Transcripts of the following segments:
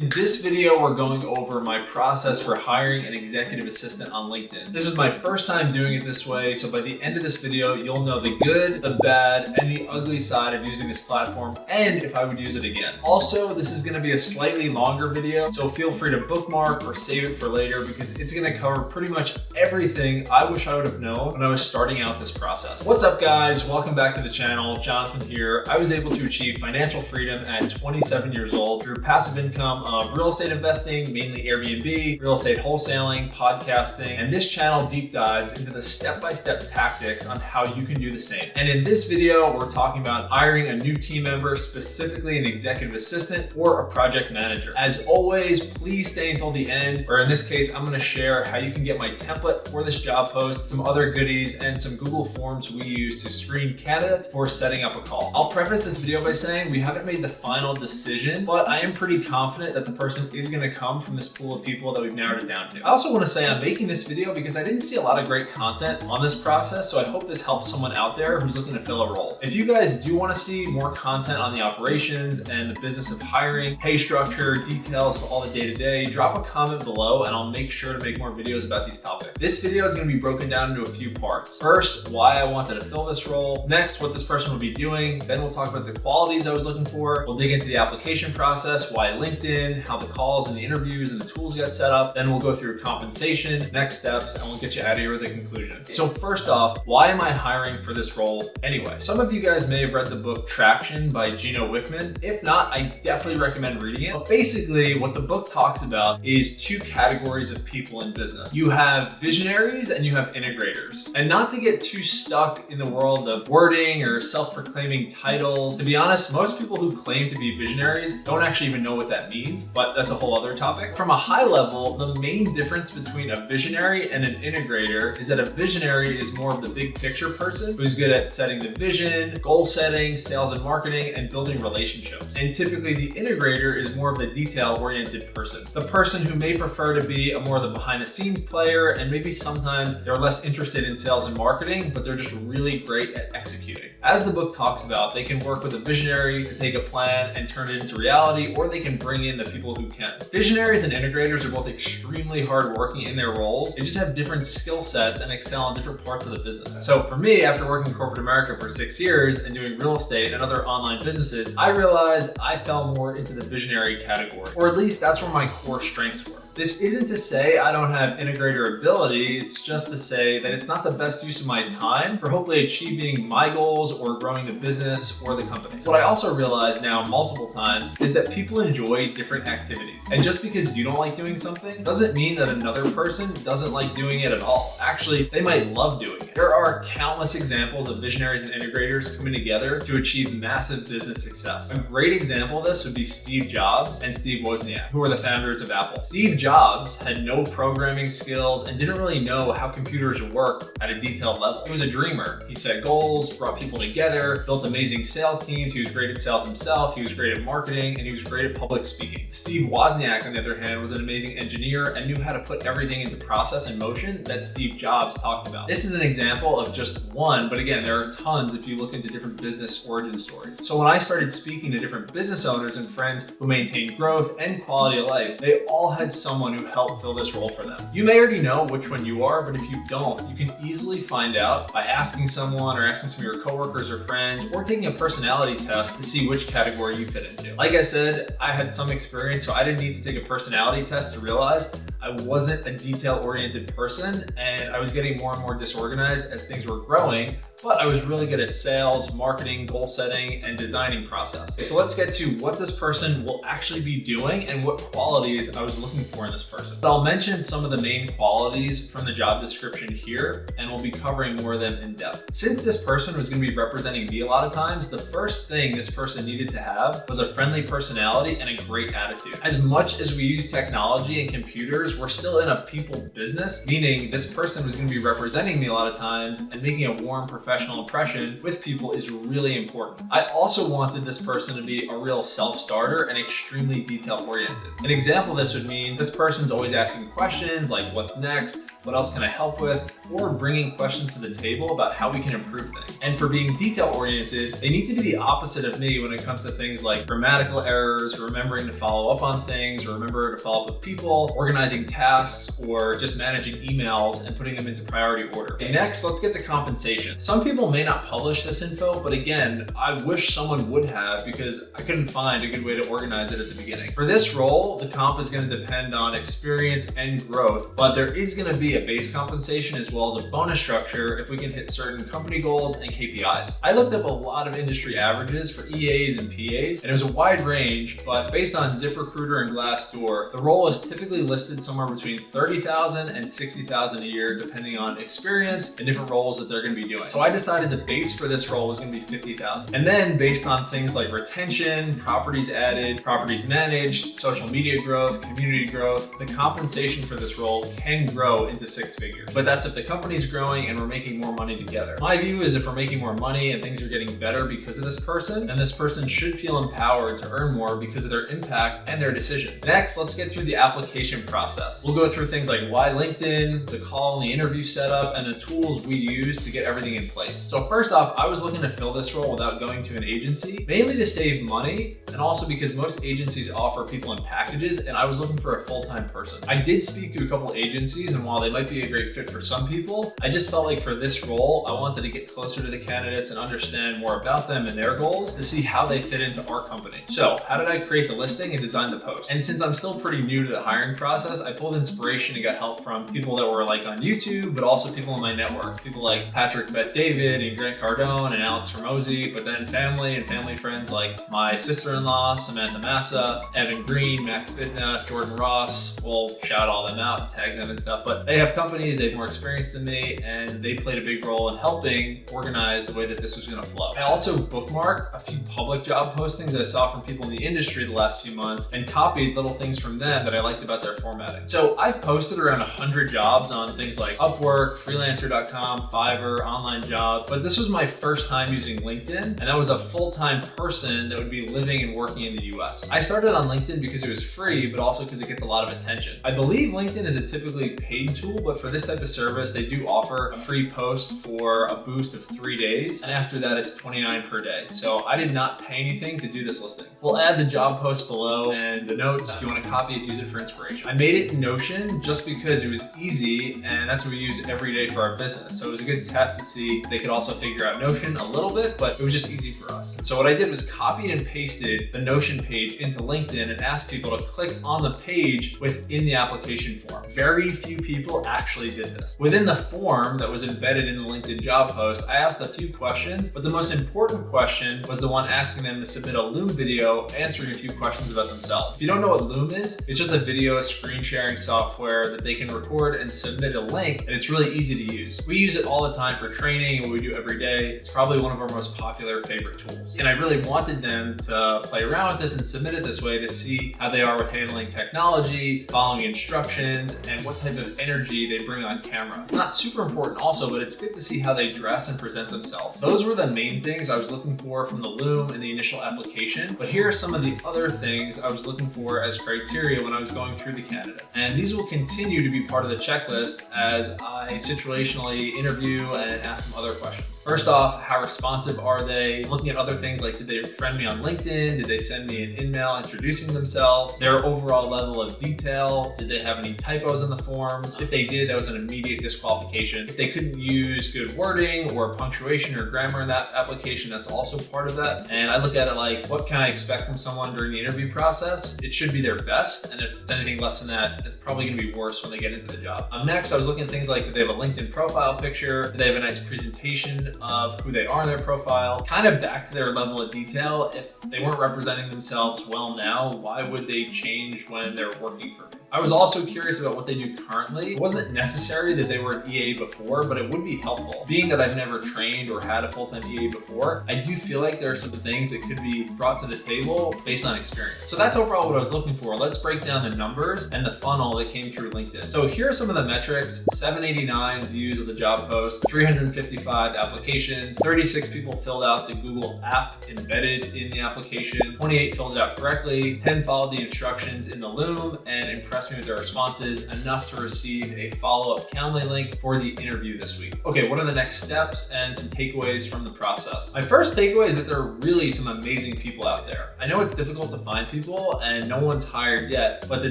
In this video, we're going over my process for hiring an executive assistant on LinkedIn. This is my first time doing it this way, so by the end of this video, you'll know the good, the bad, and the ugly side of using this platform, and if I would use it again. Also, this is gonna be a slightly longer video, so feel free to bookmark or save it for later because it's gonna cover pretty much everything I wish I would have known when I was starting out this process. What's up, guys? Welcome back to the channel. Jonathan here. I was able to achieve financial freedom at 27 years old through passive income of real estate investing, mainly Airbnb, real estate wholesaling, podcasting, and this channel deep dives into the step-by-step tactics on how you can do the same. And in this video, we're talking about hiring a new team member, specifically an executive assistant or a project manager. As always, please stay until the end, or in this case, I'm gonna share how you can get my template for this job post, some other goodies, and some Google Forms we use to screen candidates for setting up a call. I'll preface this video by saying we haven't made the final decision, but I am pretty confident that the person is going to come from this pool of people that we've narrowed it down to. I also want to say I'm making this video because I didn't see a lot of great content on this process, so I hope this helps someone out there who's looking to fill a role. If you guys do want to see more content on the operations and the business of hiring, pay structure, details of all the day-to-day, drop a comment below and I'll make sure to make more videos about these topics. This video is going to be broken down into a few parts. First, why I wanted to fill this role. Next, what this person will be doing. Then we'll talk about the qualities I was looking for. We'll dig into the application process, why LinkedIn, how the calls and the interviews and the tools get set up. Then we'll go through compensation, next steps, and we'll get you out of here with a conclusion. So first off, why am I hiring for this role anyway? Some of you guys may have read the book Traction by Gino Wickman. If not, I definitely recommend reading it. But basically, what the book talks about is two categories of people in business. You have visionaries and you have integrators. And not to get too stuck in the world of wording or self-proclaiming titles, to be honest, most people who claim to be visionaries don't actually even know what that means, but that's a whole other topic. From a high level, the main difference between a visionary and an integrator is that a visionary is more of the big picture person who's good at setting the vision, goal setting, sales and marketing, and building relationships. And typically the integrator is more of the detail-oriented person. The person who may prefer to be a more of the behind-the-scenes player, and maybe sometimes they're less interested in sales and marketing, but they're just really great at executing. As the book talks about, they can work with a visionary to take a plan and turn it into reality, or they can bring in the people who can. Visionaries and integrators are both extremely hardworking in their roles. They just have different skill sets and excel in different parts of the business. So for me, after working in corporate America for 6 years and doing real estate and other online businesses, I realized I fell more into the visionary category, or at least that's where my core strengths were. This isn't to say I don't have integrator ability, it's just to say that it's not the best use of my time for hopefully achieving my goals or growing the business or the company. What I also realized now multiple times is that people enjoy different activities. And just because you don't like doing something doesn't mean that another person doesn't like doing it at all. Actually, they might love doing it. There are countless examples of visionaries and integrators coming together to achieve massive business success. A great example of this would be Steve Jobs and Steve Wozniak, who are the founders of Apple. Steve Jobs had no programming skills and didn't really know how computers work at a detailed level. He was a dreamer. He set goals, brought people together, built amazing sales teams. He was great at sales himself. He was great at marketing, and he was great at public speaking. Steve Wozniak, on the other hand, was an amazing engineer and knew how to put everything into process and motion that Steve Jobs talked about. This is an example of just one, but again, there are tons if you look into different business origin stories. So when I started speaking to different business owners and friends who maintained growth and quality of life, they all had someone who helped fill this role for them. You may already know which one you are, but if you don't, you can easily find out by asking someone or asking some of your coworkers or friends, or taking a personality test to see which category you fit into. Like I said, I had some experience, so I didn't need to take a personality test to realize I wasn't a detail-oriented person, and I was getting more and more disorganized as things were growing, but I was really good at sales, marketing, goal setting, and designing process. Okay, so let's get to what this person will actually be doing and what qualities I was looking for in this person. But I'll mention some of the main qualities from the job description here, and we'll be covering more of them in depth. Since this person was going to be representing me a lot of times, the first thing this person needed to have was a friendly personality and a great attitude. As much as we use technology and computers, we're still in a people business, meaning this person was going to be representing me a lot of times, and making a warm, professional impression with people is really important. I also wanted this person to be a real self-starter and extremely detail-oriented. An example of this would mean this person's always asking questions like, what's next? What else can I help with? or bringing questions to the table about how we can improve things. And for being detail-oriented, they need to be the opposite of me when it comes to things like grammatical errors, remembering to follow up on things, or remember to follow up with people, organizing tasks, or just managing emails and putting them into priority order. Okay, next, let's get to compensation. Some people may not publish this info, but again, I wish someone would have because I couldn't find a good way to organize it at the beginning. For this role, the comp is going to depend on experience and growth, but there is going to be a base compensation as well as a bonus structure if we can hit certain company goals and KPIs. I looked up a lot of industry averages for EAs and PAs, and it was a wide range, but based on ZipRecruiter and Glassdoor, the role is typically listed somewhere between $30,000 and $60,000 a year, depending on experience and different roles that they're going to be doing. So I decided the base for this role was going to be $50,000. And then based on things like retention, properties added, properties managed, social media growth, community growth, the compensation for this role can grow into six figures. But that's if the company's growing and we're making more money together. My view is if we're making more money and things are getting better because of this person, then this person should feel empowered to earn more because of their impact and their decisions. Next, let's get through the application process. We'll go through things like why LinkedIn, the call and the interview setup, and the tools we use to get everything in place. So first off, I was looking to fill this role without going to an agency, mainly to save money, and also because most agencies offer people in packages, and I was looking for a full-time person. I did speak to a couple agencies, and while they might be a great fit for some people, I just felt like for this role, I wanted to get closer to the candidates and understand more about them and their goals to see how they fit into our company. So how did I create the listing and design the post? And since I'm still pretty new to the hiring process, I pulled inspiration and got help from people that were like on YouTube, but also people in my network. People like Patrick Bet-David and Grant Cardone and Alex Ramosi, but then family and family friends like my sister-in-law, Samantha Massa, Evan Green, Max Bidna, Jordan Ross. We'll shout all them out and tag them and stuff, but they have companies, they have more experience than me, and they played a big role in helping organize the way that this was gonna flow. I also bookmarked a few public job postings I saw from people in the industry the last few months and copied little things from them that I liked about their formatting. So I've posted around 100 jobs on things like Upwork, Freelancer.com, Fiverr, online jobs, but this was my first time using LinkedIn, and that was a full-time person that would be living and working in the US. I started on LinkedIn because it was free, but also because it gets a lot of attention. I believe LinkedIn is a typically paid tool, but for this type of service, they do offer a free post for a boost of 3 days, and after that, it's $29 per day. So I did not pay anything to do this listing. We'll add the job post below and the notes. If you want to copy it, use it for inspiration. I made it in Notion just because it was easy, and that's what we use every day for our business. So it was a good test to see if they could also figure out Notion a little bit, but it was just easy for us. So what I did was copied and pasted the Notion page into LinkedIn and asked people to click on the page within the application form. Very few people actually did this. Within the form that was embedded in the LinkedIn job post, I asked a few questions, but the most important question was the one asking them to submit a Loom video answering a few questions about themselves. If you don't know what Loom is, it's just a video screen sharing software that they can record and submit a link, and it's really easy to use. We use it all the time for training and what we do every day. It's probably one of our most popular favorite tools. And I really wanted them to play around with this and submit it this way to see how they are with handling technology, following instructions, and what type of energy they bring on camera. It's not super important also, but it's good to see how they dress and present themselves. Those were the main things I was looking for from the Loom in the initial application, but here are some of the other things I was looking for as criteria when I was going through the candidates. And these will continue to be part of the checklist as I situationally interview and ask some other questions. First off, how responsive are they? Looking at other things like, did they friend me on LinkedIn? Did they send me an email introducing themselves? Their overall level of detail? Did they have any typos in the forms? If they did, that was an immediate disqualification. If they couldn't use good wording or punctuation or grammar in that application, that's also part of that. And I look at it like, what can I expect from someone during the interview process? It should be their best, and if it's anything less than that, it's probably gonna be worse when they get into the job. Next, I was looking at things like, did they have a LinkedIn profile picture? Did they have a nice presentation of who they are in their profile? Kind of back to their level of detail. If they weren't representing themselves well now, why would they change when they're working for me? I was also curious about what they do currently. It wasn't necessary that they were an EA before, but it would be helpful. Being that I've never trained or had a full-time EA before, I do feel like there are some things that could be brought to the table based on experience. So that's overall what I was looking for. Let's break down the numbers and the funnel that came through LinkedIn. So here are some of the metrics: 789 views of the job post, 355 applications, applications, 36 people filled out the Google app embedded in the application, 28 filled it out correctly, 10 followed the instructions in the Loom and impressed me with their responses enough to receive a follow-up Calendly link for the interview this week. Okay, what are the next steps and some takeaways from the process? My first takeaway is that there are really some amazing people out there. I know it's difficult to find people and no one's hired yet, but the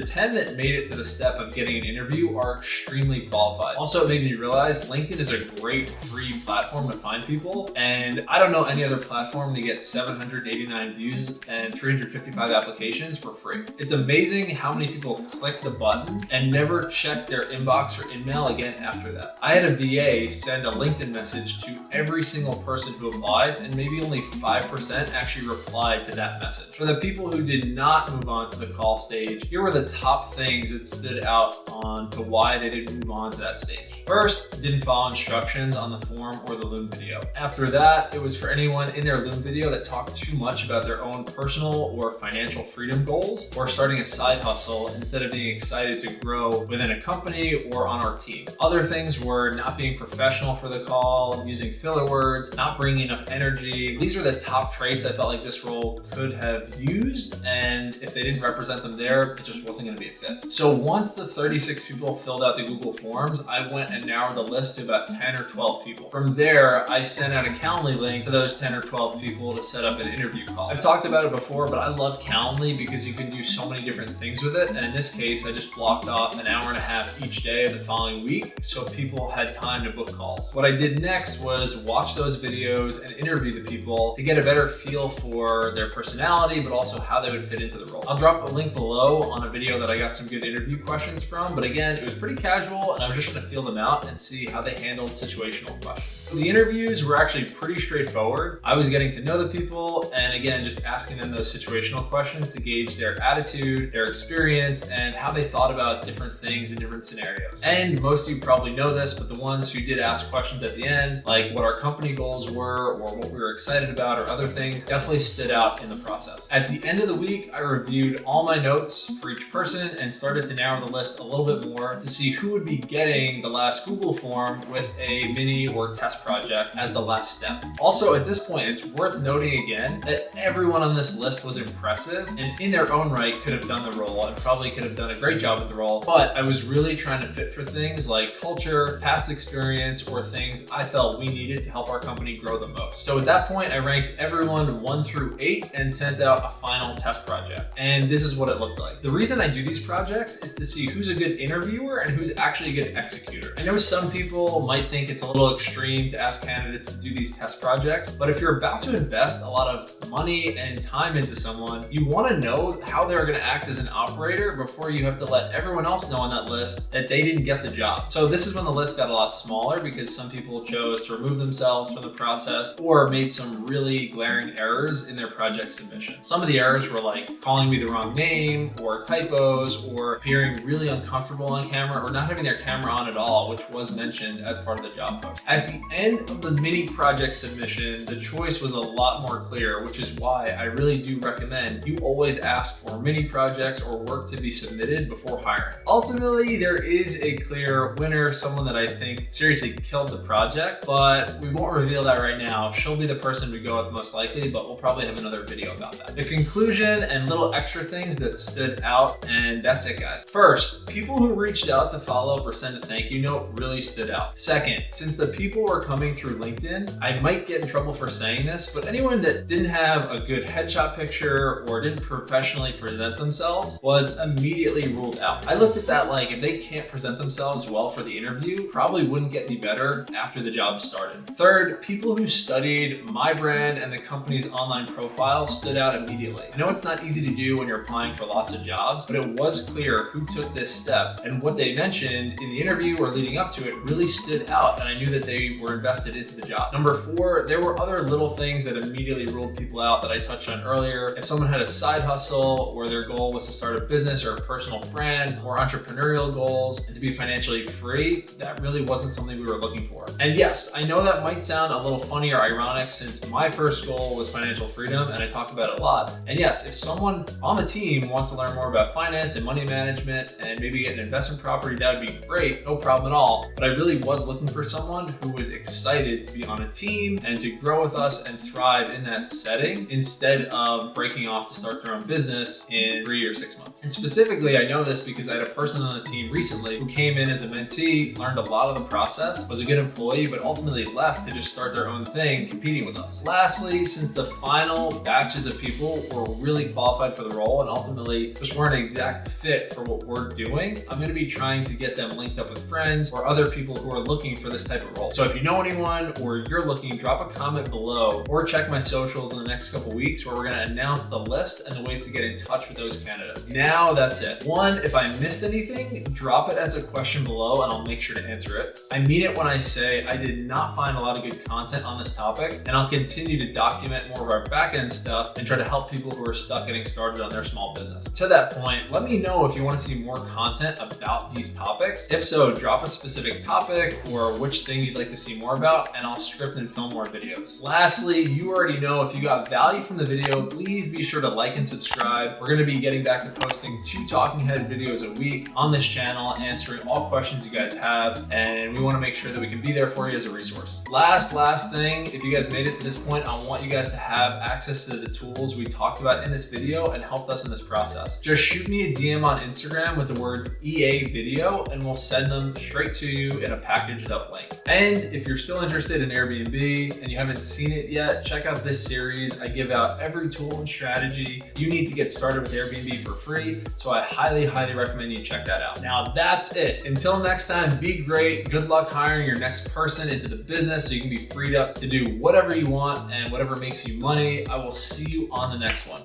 10 that made it to the step of getting an interview are extremely qualified. Also, it made me realize LinkedIn is a great free platform to find people, and I don't know any other platform to get 789 views and 355 applications for free. It's amazing how many people click the button and never check their inbox or email again after that. I had a VA send a LinkedIn message to every single person who applied, and maybe only 5% actually replied to that message. For the people who did not move on to the call stage, here were the top things that stood out on to why they didn't move on to that stage. First, didn't follow instructions on the form or the Loom video. After that, it was for anyone in their Loom video that talked too much about their own personal or financial freedom goals, or starting a side hustle instead of being excited to grow within a company or on our team. Other things were not being professional for the call, using filler words, not bringing enough energy. These were the top traits I felt like this role could have used, and if they didn't represent them there, it just wasn't going to be a fit. So once the 36 people filled out the Google Forms, I went and narrowed the list to about 10 or 12 people. From there, I sent out a Calendly link to those 10 or 12 people to set up an interview call. I've talked about it before, but I love Calendly because you can do so many different things with it. And in this case, I just blocked off an hour and a half each day of the following week so people had time to book calls. What I did next was watch those videos and interview the people to get a better feel for their personality, but also how they would fit into the role. I'll drop a link below on a video that I got some good interview questions from, but again, it was pretty casual and I was just gonna feel them out and see how they handled situational questions. So the interviews were actually pretty straightforward. I was getting to know the people and again, just asking them those situational questions to gauge their attitude, their experience, and how they thought about different things in different scenarios. And most of you probably know this, but the ones who did ask questions at the end, like what our company goals were or what we were excited about or other things, definitely stood out in the process. At the end of the week, I reviewed all my notes for each person and started to narrow the list a little bit more to see who would be getting the last Google form with a mini or test project as the last step. Also, at this point, it's worth noting again that everyone on this list was impressive and in their own right could have done the role and probably could have done a great job with the role, but I was really trying to fit for things like culture, past experience, or things I felt we needed to help our company grow the most. So at that point, I ranked everyone 1 through 8 and sent out a final test project. And this is what it looked like. The reason I do these projects is to see who's a good interviewer and who's actually a good executor. I know some people might think it's a little extreme to ask candidates to do these test projects, but if you're about to invest a lot of money and time into someone, you want to know how they're going to act as an operator before you have to let everyone else know on that list that they didn't get the job. So this is when the list got a lot smaller because some people chose to remove themselves from the process or made some really glaring errors in their project submission. Some of the errors were like calling me the wrong name or typos or appearing really uncomfortable on camera or not having their camera on at all, which was mentioned as part of the job post. At the end of the mini project submission, the choice was a lot more clear, which is why I really do recommend you always ask for mini projects or work to be submitted before hiring. Ultimately, there is a clear winner, someone that I think seriously killed the project, but we won't reveal that right now. She'll be the person we go with most likely, but we'll probably have another video about that. The conclusion and little extra things that stood out, and that's it, guys. First, people who reached out to follow up or send a thank you note really stood out. Second, since the people were coming through LinkedIn, I might get in trouble for saying this, but anyone that didn't have a good headshot picture or didn't professionally present themselves was immediately ruled out. I looked at that like if they can't present themselves well for the interview, probably wouldn't get any better after the job started. Third, people who studied my brand and the company's online profile stood out immediately. I know it's not easy to do when you're applying for lots of jobs, but it was clear who took this step and what they mentioned in the interview or leading up to it really stood out, and I knew that they were invested into the job. Number 4, there were other little things that immediately ruled people out that I touched on earlier. If someone had a side hustle or their goal was to start a business or a personal brand or entrepreneurial goals and to be financially free, that really wasn't something we were looking for. And yes, I know that might sound a little funny or ironic since my first goal was financial freedom and I talk about it a lot. And yes, if someone on the team wants to learn more about finance and money management and maybe get an investment property, that would be great, no problem at all. But I really was looking for someone who was excited excited to be on a team and to grow with us and thrive in that setting instead of breaking off to start their own business in 3 or 6 months. And specifically, I know this because I had a person on the team recently who came in as a mentee, learned a lot of the process, was a good employee, but ultimately left to just start their own thing competing with us. Lastly, since the final batches of people were really qualified for the role and ultimately just weren't an exact fit for what we're doing, I'm going to be trying to get them linked up with friends or other people who are looking for this type of role. So if you know anyone or you're looking, drop a comment below or check my socials in the next couple weeks where we're going to announce the list and the ways to get in touch with those candidates. Now that's it. One, if I missed anything, drop it as a question below and I'll make sure to answer it. I mean it when I say I did not find a lot of good content on this topic, and I'll continue to document more of our back-end stuff and try to help people who are stuck getting started on their small business. To that point, let me know if you want to see more content about these topics. If so, drop a specific topic or which thing you'd like to see more about, and I'll script and film more videos. Lastly, you already know if you got value from the video, please be sure to like and subscribe. We're going to be getting back to posting 2 talking head videos a week on this channel, answering all questions you guys have, and we want to make sure that we can be there for you as a resource. Last thing, if you guys made it to this point, I want you guys to have access to the tools we talked about in this video and helped us in this process. Just shoot me a DM on Instagram with the words EA video and we'll send them straight to you in a packaged up link. And if you're still interested in Airbnb and you haven't seen it yet, check out this series. I give out every tool and strategy you need to get started with Airbnb for free, so I highly recommend you check that out. Now that's it. Until next time, be great. Good luck hiring your next person into the business so you can be freed up to do whatever you want and whatever makes you money. I will see you on the next one.